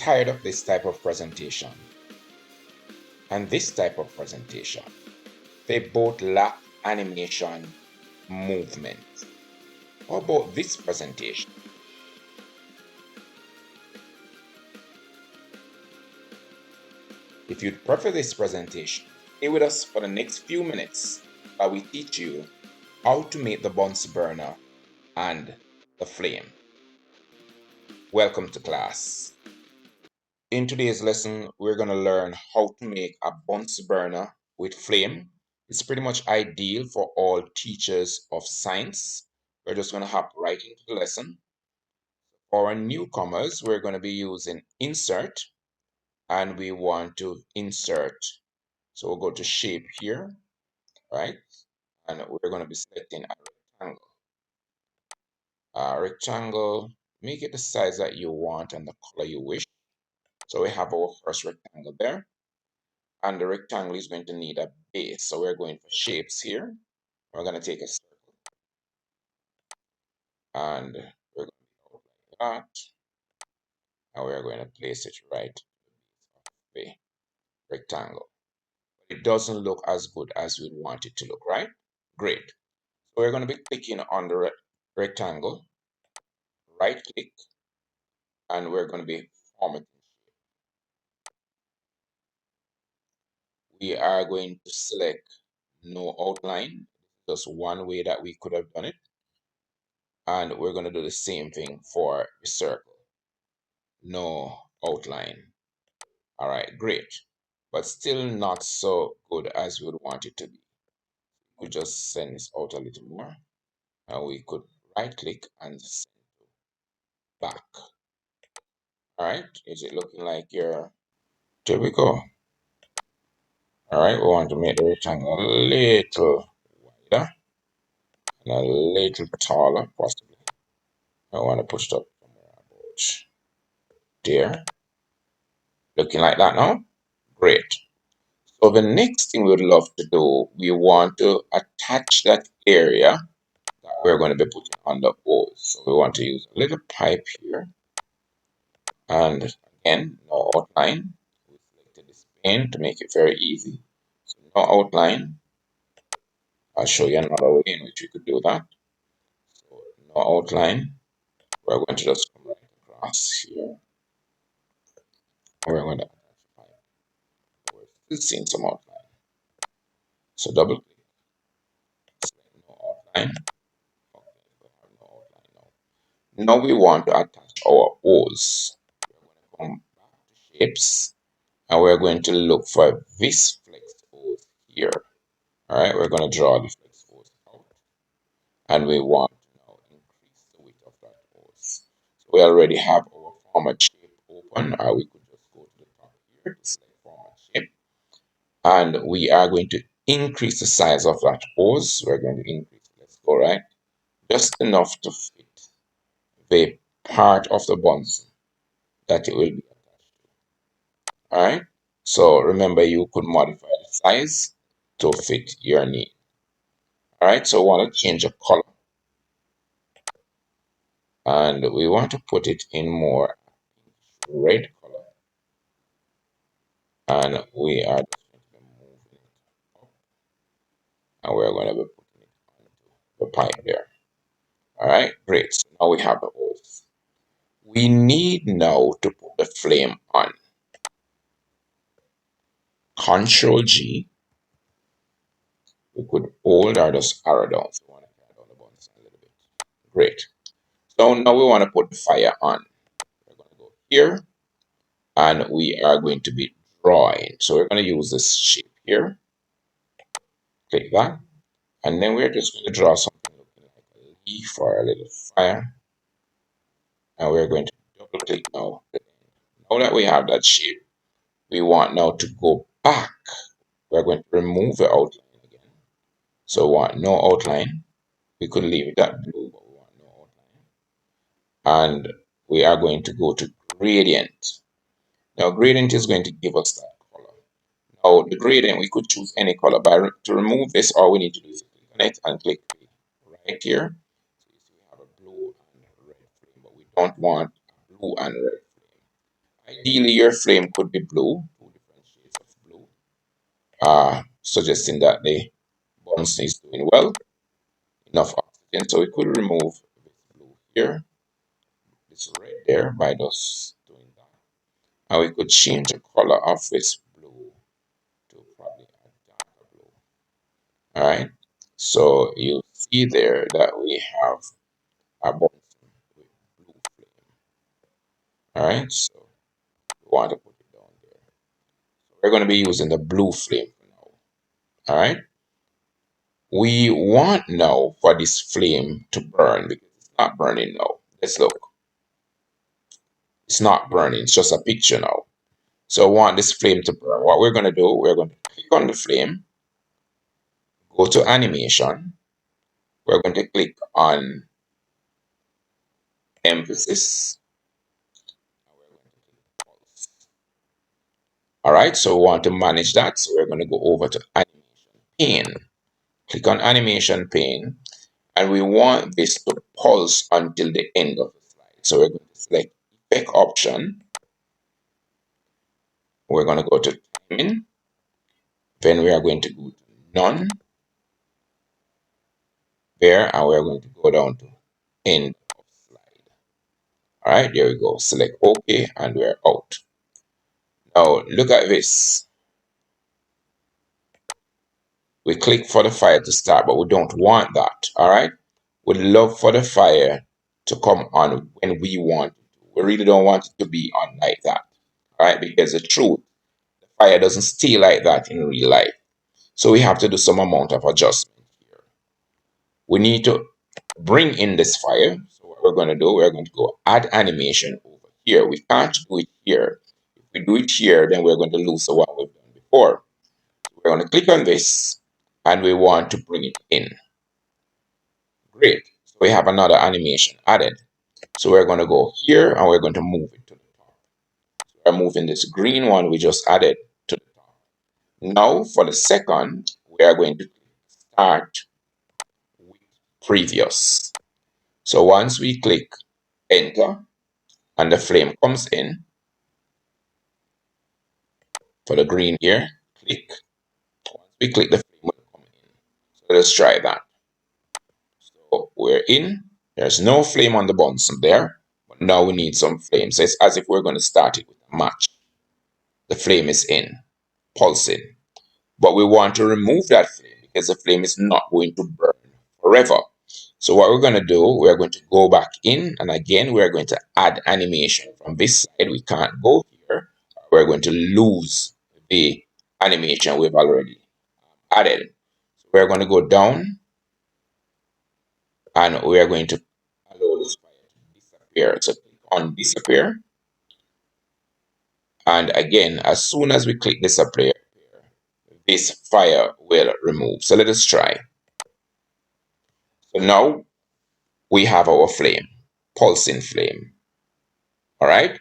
tired of this type of presentation and this type of presentation. They both lack animation, movement. How about this presentation? If you'd prefer this presentation, stay with us for the next few minutes while we teach you how to make the Bunsen burner and the flame. Welcome to class. In today's lesson, we're going to learn how to make a Bunsen burner with flame. It's pretty much ideal for all teachers of science. We're just going to hop right into the lesson. For our newcomers, we're going to be using insert, and we want to insert. So we'll go to shape here, right? And we're going to be selecting a rectangle. Rectangle, make it the size that you want and the color you wish. So we have our first rectangle there. And the rectangle is going to need a base. So we're going for shapes here. We're going to take a circle. And we're going to go like that. And we're going to place it right of the rectangle. But it doesn't look as good as we'd want it to look, right? Great. So we're going to be clicking on the rectangle, right click, and we're going to be formatting. We are going to select no outline. Just one way that we could have done it. And we're going to do the same thing for the circle. No outline. All right, great. But still not so good as we would want it to be. We just send this out a little more. And we could right click and send back. All right, is it looking like you're... There we go. All right, we want to make the rectangle a little wider and a little taller, possibly. I want to push it up somewhere about there. Looking like that now? Great. So the next thing we'd love to do, we want to attach that area that we're going to be putting on the hose. So we want to use a little pipe here. And again, no outline. We selected this pane to make it very easy. So no outline. I'll show you another way in which we could do that. So no outline. We're going to just come right across here. We're going to attach the pipe. We're still seeing some outline. So double click. Select no outline. Okay, we have no outline now. Now we want to attach our hose. We're going to come back to shapes and we're going to look for this flex hose here. All right, we're going to draw the flex hose out and we want to now increase the width of that hose. So we already have our format shape open, or we could just go to the top here to select format shape and we are going to increase the size of that hose. We're going to increase, let's go right, just enough to fit the part of the Bunsen that it will be attached to. All right. So remember, you could modify the size to fit your need. All right. So we want to change the color, and we want to put it in more red color, and we are just going to be moving it up, and we're going to be putting it onto the pipe there. All right. Great. So now we have the hose. We need now to put the flame on. Control G. We could hold or just arrow down. So we want to arrow down the Bunsen a little bit. Great. So now we want to put the fire on. We're going to go here and we are going to be drawing. So we're going to use this shape here. Click that. And then we're just going to draw something looking like a leaf or a little fire. And we're going to double click now. Now that we have that shape, we want now to go back. We're going to remove the outline again. So we want no outline. We could leave it at blue, but we want no outline. And we are going to go to gradient. Now gradient is going to give us that color. Now the gradient, we could choose any color. To remove this, all we need to do is click on it and click right here. So you see we have a blue and red flame, but we don't want a blue and red flame. Ideally, your flame could be blue, two different shades of blue, suggesting that the Bunsen is doing well, enough oxygen. So we could remove this blue here, this red there by just doing that. And we could change the color of this blue to probably a darker blue. All right. So you see there that we have a Bunsen with blue flame. All right. So we want to put it down there. So we're going to be using the blue flame for now. All right. We want now for this flame to burn because it's not burning now. Let's look. It's not burning. It's just a picture now. So I want this flame to burn. What we're going to do, we're going to click on the flame, go to animation. We're going to click on emphasis. All right, so we want to manage that. So we're going to go over to animation pane. Click on animation pane, and we want this to pulse until the end of the slide. So we're going to select effect option. We're going to go to timing. Then we are going to go to none there, and we're going to go down to end of slide. All right, there we go. Select OK, and we're out. Now look at this. We click for the fire to start, but we don't want that. All right. We'd love for the fire to come on when we want it to. We really don't want it to be on like that. All right. Because the truth, the fire doesn't stay like that in real life. So we have to do some amount of adjustment here. We need to bring in this fire. So what we're going to do, we're going to go add animation over here. We can't do it here. If we do it here, then we're going to lose the one we've done before. We're going to click on this and we want to bring it in. Great. So we have another animation added. So we're going to go here and we're going to move it to the top. So we're moving this green one we just added to the top. Now for the second, we are going to start with previous. So once we click enter and the flame comes in, for the green here, click. Once we click, the flame will come in. So let's try that. So we're in. There's no flame on the Bunsen there, but now we need some flame. So it's as if we're going to start it with a match. The flame is in, pulsing. But we want to remove that flame because the flame is not going to burn forever. So what we're going to do, we're going to go back in, and again, we're going to add animation. From this side, we can't go here. We're going to lose the animation we've already added. So we're going to go down, and we are going to allow this fire to disappear. So click on disappear. And again, as soon as we click disappear, this fire will remove. So let us try. So now we have our flame, pulsing flame. All right.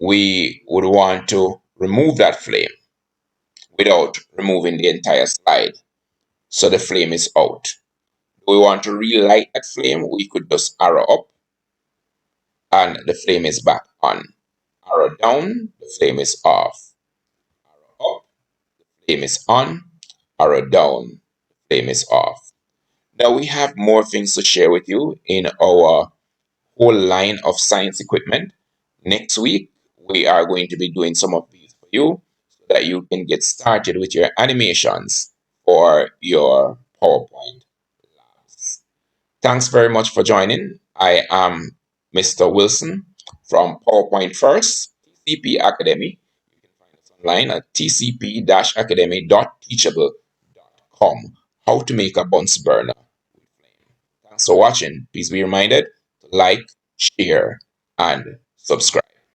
We would want to remove that flame without removing the entire slide. So the flame is out. Do we want to relight that flame? We could just arrow up and the flame is back on. Arrow down, the flame is off. Arrow up, flame is on. Arrow down, flame is off. Now we have more things to share with you in our whole line of science equipment. Next week, we are going to be doing some of these for you so that you can get started with your animations for your PowerPoint labs. Thanks very much for joining. I am Mr. Wilson from PowerPoint First, TCP Academy. You can find us online at tcp-academy.teachable.com. How to make a Bunsen burner with flame. Thanks for watching. Please be reminded to like, share, and subscribe.